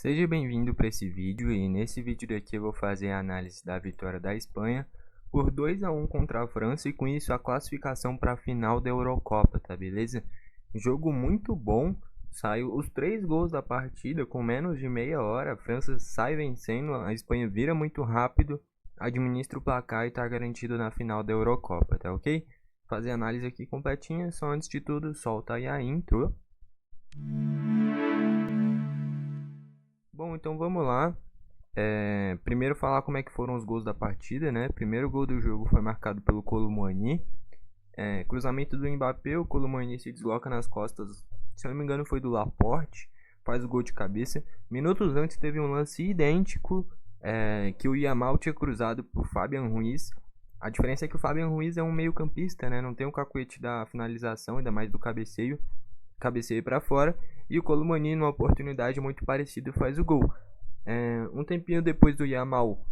Seja bem-vindo para esse vídeo e nesse vídeo daqui eu vou fazer a análise da vitória da Espanha por 2-1 contra a França e com isso a classificação para a final da Eurocopa, tá beleza? Jogo muito bom, saiu os 3 gols da partida com menos de meia hora, a França sai vencendo, a Espanha vira muito rápido, administra o placar e está garantido na final da Eurocopa, tá ok? Fazer a análise aqui completinha, só antes de tudo solta aí a intro. Bom, então vamos lá. Primeiro falar como é que foram os gols da partida, né? Primeiro gol do jogo foi marcado pelo Kolo Muani. Cruzamento do Mbappé, o Kolo Muani se desloca nas costas, se eu não me engano foi do Laporte, faz o gol de cabeça. Minutos antes teve um lance idêntico, que o Yamal tinha cruzado pro Fabian Ruiz. A diferença é que o Fabian Ruiz é um meio campista, né? Não tem o cacuete da finalização, ainda mais do cabeceio para fora, e o Kolo Muani numa oportunidade muito parecida faz o gol. Um tempinho depois do Yamal,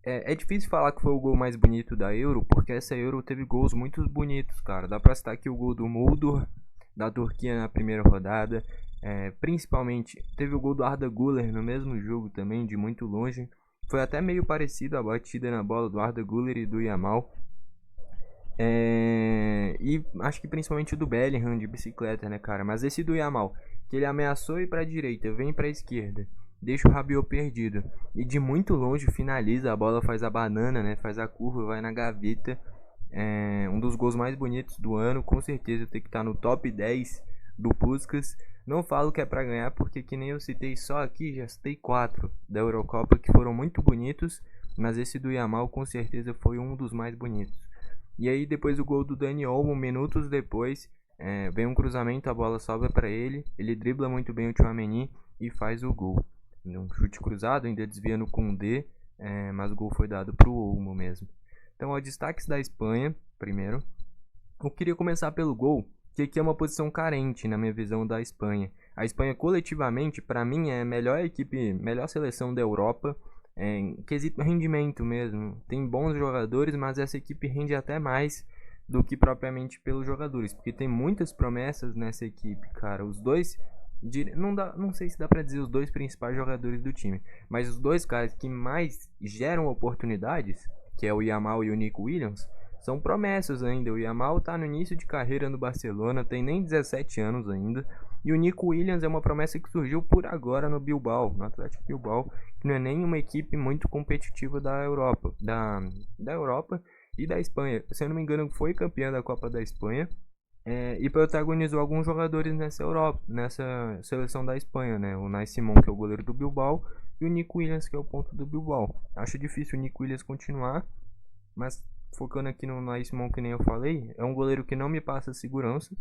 é difícil falar que foi o gol mais bonito da Euro, porque essa Euro teve gols muito bonitos, cara. Dá pra citar aqui o gol do Muldur, da Turquia na primeira rodada, principalmente teve o gol do Arda Güler no mesmo jogo também, de muito longe. Foi até meio parecido a batida na bola do Arda Güler e do Yamal. E acho que principalmente o do Bellingham de bicicleta, né, cara? Mas esse do Yamal, que ele ameaçou ir pra direita, vem pra esquerda, deixa o Rabiot perdido e de muito longe finaliza, a bola faz a banana, né? Faz a curva, vai na gaveta. Um dos gols mais bonitos do ano, com certeza tem que estar no top 10 do Puskás. Não falo que é pra ganhar, porque que nem eu citei só aqui, já citei 4 da Eurocopa que foram muito bonitos, mas esse do Yamal com certeza foi um dos mais bonitos. E aí depois o gol do Dani Olmo, minutos depois, vem um cruzamento, a bola sobra para ele dribla muito bem o Tchouaméni e faz o gol. Um chute cruzado, ainda desvia no Koundé, mas o gol foi dado para o Olmo mesmo. Então, destaques da Espanha, primeiro. Eu queria começar pelo gol, que aqui é uma posição carente na minha visão da Espanha. A Espanha coletivamente, para mim, é a melhor equipe, melhor seleção da Europa, em quesito rendimento mesmo. Tem bons jogadores, mas essa equipe rende até mais do que propriamente pelos jogadores, porque tem muitas promessas nessa equipe, cara. Os dois, não sei se dá pra dizer os dois principais jogadores do time, mas os dois caras que mais geram oportunidades, que é o Yamal e o Nico Williams, são promessas ainda. O Yamal tá no início de carreira no Barcelona, tem nem 17 anos ainda. E o Nico Williams é uma promessa que surgiu por agora no Bilbao, no Atlético Bilbao, que não é nem uma equipe muito competitiva da Europa, da Europa e da Espanha. Se eu não me engano, foi campeã da Copa da Espanha, e protagonizou alguns jogadores nessa seleção da Espanha, né? O Unai Simón, que é o goleiro do Bilbao, e o Nico Williams, que é o ponto do Bilbao. Acho difícil o Nico Williams continuar, mas focando aqui no Unai Simón, que nem eu falei, é um goleiro que não me passa segurança.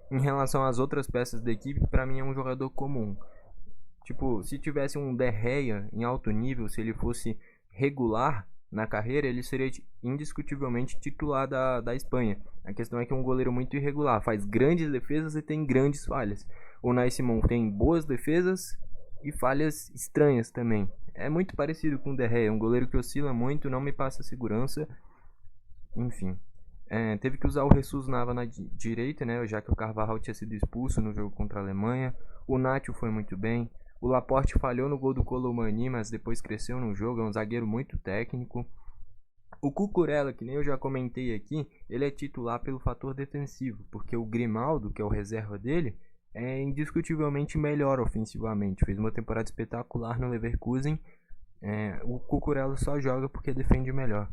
Em relação às outras peças da equipe, para mim é um jogador comum. Tipo, se tivesse um De Gea em alto nível, se ele fosse regular na carreira, ele seria indiscutivelmente titular da Espanha. A questão é que é um goleiro muito irregular, faz grandes defesas e tem grandes falhas. O Unai Simón tem boas defesas e falhas estranhas também. É muito parecido com o De Gea, um goleiro que oscila muito, não me passa segurança. Enfim, teve que usar o Jesus Nava na direita, né, já que o Carvajal tinha sido expulso no jogo contra a Alemanha. O Nacho foi muito bem. O Laporte falhou no gol do Kolo Muani, mas depois cresceu no jogo, é um zagueiro muito técnico. O Cucurella, que nem eu já comentei aqui, ele é titular pelo fator defensivo, porque o Grimaldo, que é o reserva dele, é indiscutivelmente melhor ofensivamente. Fez uma temporada espetacular no Leverkusen. O Cucurella só joga porque defende melhor.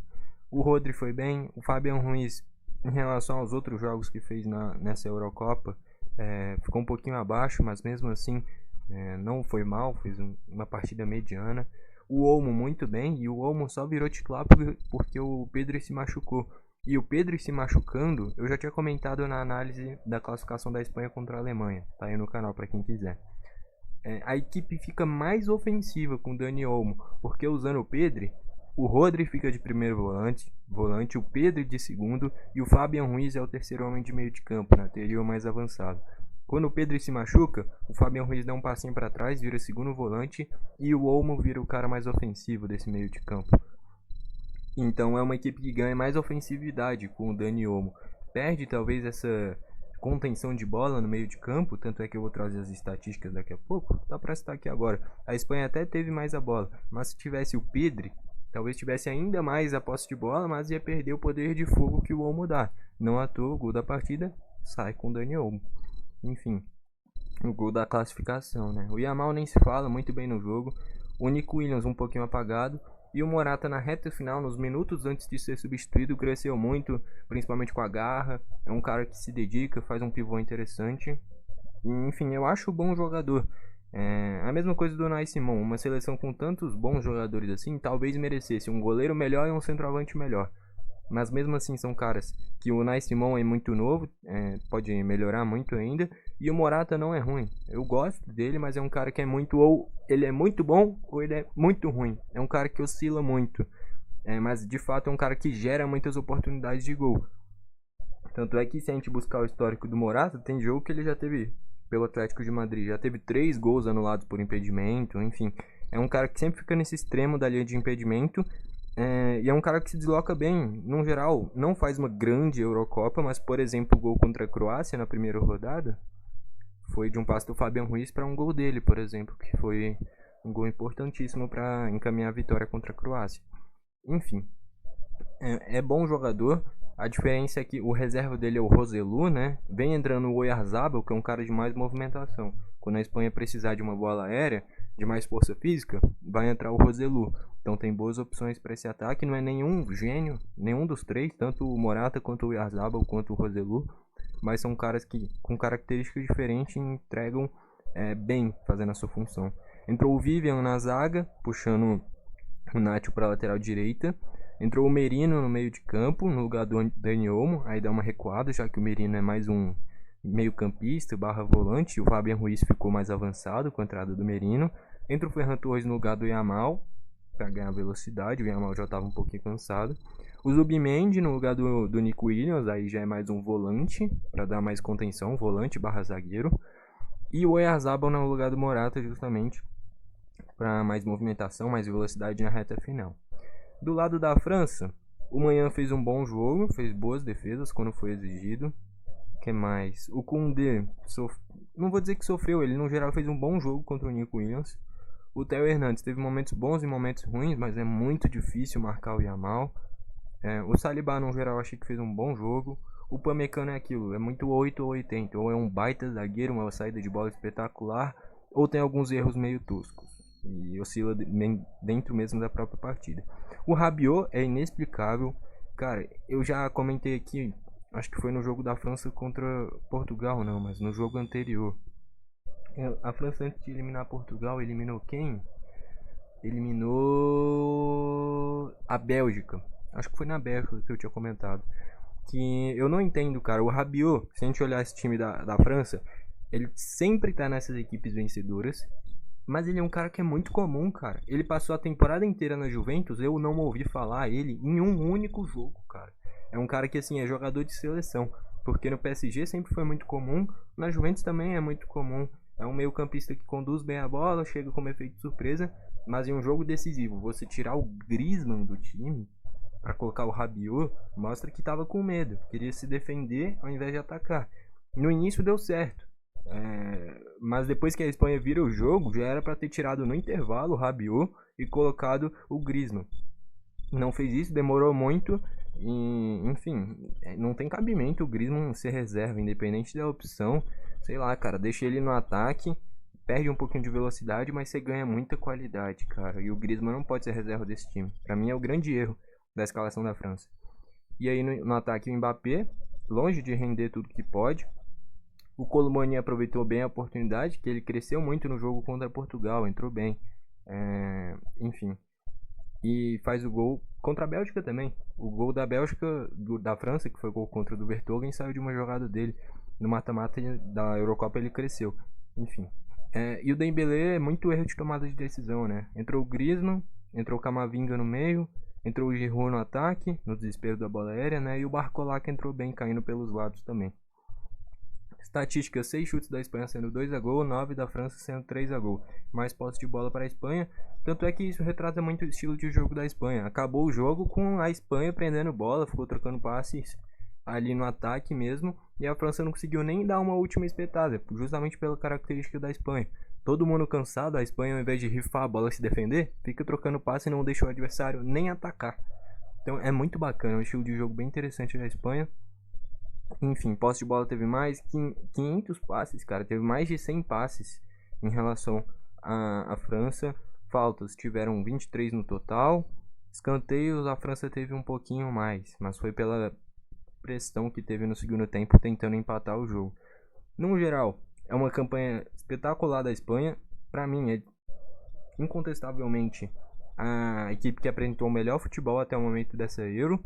O Rodri foi bem. O Fabian Ruiz, em relação aos outros jogos que fez nessa Eurocopa, ficou um pouquinho abaixo, mas mesmo assim não foi mal, fez uma partida mediana. O Olmo muito bem, e o Olmo só virou titular porque o Pedri se machucou. E o Pedri se machucando, eu já tinha comentado na análise da classificação da Espanha contra a Alemanha, tá aí no canal para quem quiser. A equipe fica mais ofensiva com o Dani Olmo, porque usando o Pedri, o Rodri fica de primeiro volante, o Pedri de segundo e o Fabian Ruiz é o terceiro homem de meio de campo, na teoria o mais avançado. Quando o Pedri se machuca, o Fabian Ruiz dá um passinho para trás, vira segundo volante e o Olmo vira o cara mais ofensivo desse meio de campo. Então é uma equipe que ganha mais ofensividade com o Dani Olmo. Perde talvez essa contenção de bola no meio de campo, tanto é que eu vou trazer as estatísticas daqui a pouco, dá pra citar aqui agora. A Espanha até teve mais a bola, mas se tivesse o Pedri, talvez tivesse ainda mais a posse de bola, mas ia perder o poder de fogo que o Olmo dá. Não à toa, o gol da partida sai com o Dani Olmo. Enfim, o gol da classificação, né? O Yamal nem se fala, muito bem no jogo. O Nico Williams um pouquinho apagado. E o Morata na reta final, nos minutos antes de ser substituído, cresceu muito, principalmente com a garra. É um cara que se dedica, faz um pivô interessante. E, enfim, eu acho bom jogador. A mesma coisa do Unai Simon, uma seleção com tantos bons jogadores assim, talvez merecesse um goleiro melhor e um centroavante melhor. Mas mesmo assim são caras que o Unai Simon é muito novo, pode melhorar muito ainda. E o Morata não é ruim. Eu gosto dele, mas é um cara que é muito, ou ele é muito bom ou ele é muito ruim. É um cara que oscila muito. Mas de fato é um cara que gera muitas oportunidades de gol. Tanto é que se a gente buscar o histórico do Morata, tem jogo que ele já teve pelo Atlético de Madrid. Já teve 3 gols anulados por impedimento, enfim. É um cara que sempre fica nesse extremo da linha de impedimento. E é um cara que se desloca bem, no geral, não faz uma grande Eurocopa, mas, por exemplo, o gol contra a Croácia na primeira rodada foi de um passe do Fabian Ruiz para um gol dele, por exemplo, que foi um gol importantíssimo para encaminhar a vitória contra a Croácia. Enfim, é bom jogador. A diferença é que o reserva dele é o Roselu, né? Vem entrando o Oyarzabal, que é um cara de mais movimentação. Quando a Espanha precisar de uma bola aérea, de mais força física, vai entrar o Roselu. Então tem boas opções para esse ataque. Não é nenhum gênio, nenhum dos três, tanto o Morata quanto o Oyarzabal quanto o Roselu, mas são caras que com características diferentes entregam bem fazendo a sua função. Entrou o Vivian na zaga, puxando o Nacho para a lateral direita. Entrou o Merino no meio de campo, no lugar do Dani Olmo. Aí dá uma recuada, já que o Merino é mais um meio campista / volante. O Fabian Ruiz ficou mais avançado com a entrada do Merino. Entra o Ferran Torres no lugar do Yamal, para ganhar velocidade. O Yamal já estava um pouquinho cansado. O Zubimendi no lugar do Nico Williams, aí já é mais um volante, para dar mais contenção, volante / zagueiro. E o Oyarzabal no lugar do Morata, justamente, para mais movimentação, mais velocidade na reta final. Do lado da França, o Maignan fez um bom jogo, fez boas defesas quando foi exigido. O que mais? O Koundé, não vou dizer que sofreu, ele no geral fez um bom jogo contra o Nico Williams. O Theo Hernandes teve momentos bons e momentos ruins, mas é muito difícil marcar o Yamal. O Saliba no geral achei que fez um bom jogo. O Upamecano é aquilo, é muito 8 ou 80, ou é um baita zagueiro, uma saída de bola espetacular, ou tem alguns erros meio toscos e oscila dentro mesmo da própria partida. O Rabiot é inexplicável. Cara, eu já comentei aqui, acho que foi no jogo da França contra Portugal, não, mas no jogo anterior. A França, antes de eliminar Portugal, eliminou quem? Eliminou a Bélgica. Acho que foi na Bélgica que eu tinha comentado. Que eu não entendo, cara. O Rabiot, se a gente olhar esse time da França, ele sempre tá nessas equipes vencedoras. Mas ele é um cara que é muito comum, cara. Ele passou a temporada inteira na Juventus, eu não ouvi falar ele em um único jogo, cara. É um cara que, assim, é jogador de seleção. Porque no PSG sempre foi muito comum, na Juventus também é muito comum. É um meio campista que conduz bem a bola, chega como efeito de surpresa. Mas em um jogo decisivo, você tirar o Griezmann do time para colocar o Rabiot, mostra que tava com medo. Queria se defender ao invés de atacar. No início deu certo. Mas depois que a Espanha vira o jogo, já era para ter tirado no intervalo o Rabiot e colocado o Griezmann. Não fez isso, demorou muito e, enfim, não tem cabimento o Griezmann ser reserva, independente da opção. Sei lá, cara, deixa ele no ataque, perde um pouquinho de velocidade, mas você ganha muita qualidade, cara. E o Griezmann não pode ser reserva desse time. Pra mim é o grande erro da escalação da França. E aí no ataque o Mbappé, longe de render tudo que pode. O Colomani aproveitou bem a oportunidade, que ele cresceu muito no jogo contra Portugal, entrou bem. Enfim. E faz o gol contra a Bélgica também. O gol da Bélgica, da França, que foi o gol contra o do Vertonghen, saiu de uma jogada dele. No mata-mata da Eurocopa ele cresceu. Enfim. E o Dembélé é muito erro de tomada de decisão, né? Entrou o Griezmann, entrou o Camavinga no meio, entrou o Giroud no ataque, no desespero da bola aérea, né? E o Barcola que entrou bem, caindo pelos lados também. Estatística: 6 chutes da Espanha sendo 2 a gol, 9 da França sendo 3 a gol. Mais posse de bola para a Espanha. Tanto é que isso retrata muito o estilo de jogo da Espanha. Acabou o jogo com a Espanha prendendo bola, ficou trocando passes ali no ataque mesmo. e a França não conseguiu nem dar uma última espetada, justamente pela característica da Espanha. Todo mundo cansado, a Espanha, ao invés de rifar a bola e se defender, fica trocando passe e não deixa o adversário nem atacar. Então é muito bacana, é um estilo de jogo bem interessante da Espanha. Enfim, posse de bola teve mais 500 passes, cara, teve mais de 100 passes em relação à França. Faltas tiveram 23 no total. Escanteios a França teve um pouquinho mais, mas foi pela pressão que teve no segundo tempo tentando empatar o jogo. No geral, é uma campanha espetacular da Espanha. Para mim, é incontestavelmente a equipe que apresentou o melhor futebol até o momento dessa Euro.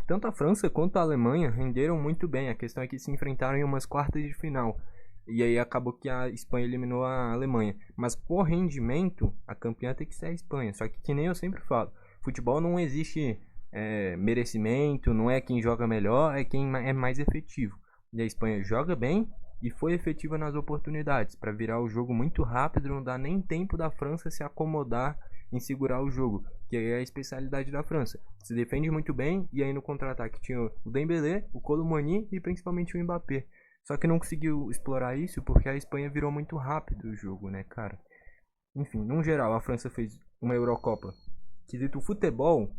Tanto a França quanto a Alemanha renderam muito bem. A questão é que se enfrentaram em umas quartas de final. E aí acabou que a Espanha eliminou a Alemanha. Mas por rendimento, a campeã tem que ser a Espanha. Só que nem eu sempre falo, futebol não existe merecimento, não é quem joga melhor, é quem é mais efetivo. E a Espanha joga bem e foi efetiva nas oportunidades. Para virar o jogo muito rápido, não dá nem tempo da França se acomodar em segurar o jogo, que é a especialidade da França. Se defende muito bem, e aí no contra-ataque tinha o Dembélé, o Colomani e principalmente o Mbappé. Só que não conseguiu explorar isso porque a Espanha virou muito rápido o jogo, né, cara? Enfim, no geral, a França fez uma Eurocopa quesito futebol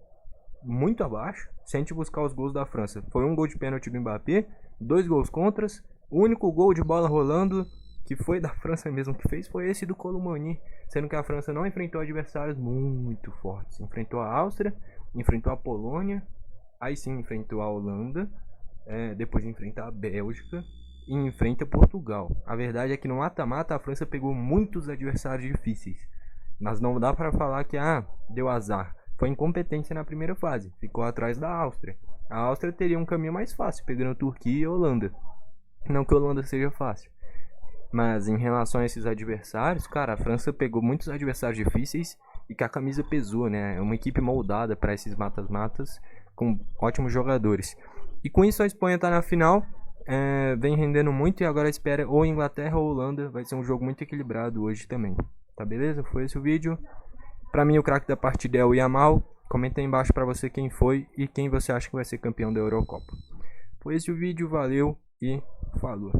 muito abaixo, se a gente buscar os gols da França. Foi um gol de pênalti do Mbappé, 2 gols contras, o único gol de bola rolando que foi da França mesmo que fez foi esse do Colomani, sendo que a França não enfrentou adversários muito fortes. Enfrentou a Áustria, enfrentou a Polônia, aí sim enfrentou a Holanda, depois de enfrentar a Bélgica e enfrenta Portugal. A verdade é que no mata-mata a França pegou muitos adversários difíceis, mas não dá para falar que deu azar. Foi incompetência na primeira fase, ficou atrás da Áustria. A Áustria teria um caminho mais fácil, pegando Turquia e Holanda. Não que a Holanda seja fácil. Mas em relação a esses adversários, cara, a França pegou muitos adversários difíceis e que a camisa pesou, né? É uma equipe moldada para esses matas-matas com ótimos jogadores. E com isso a Espanha tá na final, vem rendendo muito e agora espera ou Inglaterra ou Holanda. Vai ser um jogo muito equilibrado hoje também. Tá beleza? Foi esse o vídeo. Pra mim o craque da partida é o Yamal. Comenta aí embaixo pra você quem foi e quem você acha que vai ser campeão da Eurocopa. Foi esse o vídeo, valeu e falou.